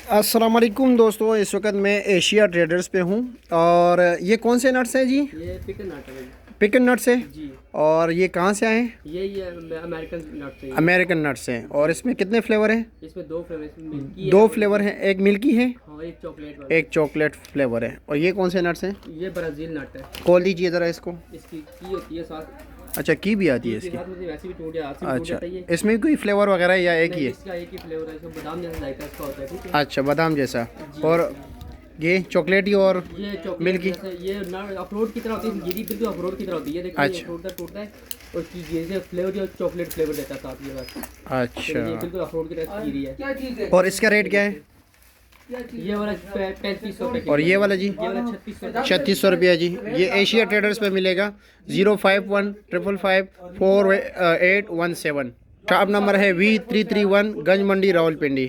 अस्सलाम वालेकुम दोस्तों, इस वक्त मैं एशिया ट्रेडर्स पे हूँ। और ये कौन से नट्स हैं जी? ये पिकन नट है पिकन नट्स है। जी। और ये कहाँ से आए हैं? ये अमेरिकन नट है। अमेरिकन नट्स हैं। और इसमें कितने फ्लेवर हैं? इसमें दो फ्लेवर, इसमें मिल्की है, दो फ्लेवर हैं, एक मिल्की है, हाँ एक चॉकलेट वाला। एक चॉकलेट फ्लेवर है। और ये कौन से नट्स हैं? ये ब्राज़ील नट है। खोल दीजिए ज़रा इसको। इसकी की होती है साथ, अच्छा, की भी आती है इसके इसकी? साथ मुझे वैसे भी टूट जाता है, हाथ से भी टूट अच्छा, जाता है ये। इसमें भी कोई फ्लेवर वगैरह है या एक ही नहीं, है? इसका एक ही फ्लेवर है, इसमें बादाम जैसा जायका इसका होता है, ठीक है। अच्छा, बादाम जैसा। और ये चॉकलेटी और ये चॉकलेट मिल्की? जैसे ये अखरोट की तरह होती है, गिरी बिल्कुल अखरोट की तरह होती है, देखिए ये अच्छा। अखरोट का टूटता है और जैसे फ्लेवर जो चॉकलेट फ्लेवर देता है साथ ये बस। तो ये अच्छा, बिल्कुल अखरोट की तरह गिरी है। और इसका रेट क्या है? ये वाला 3500 रुपये। और ये वाला जी? ये वाला 3600। 3600 रुपया जी। ये एशिया ट्रेडर्स पे मिलेगा। 051 555 4817। शॉप नंबर है V331 गंज मंडी रावलपिंडी।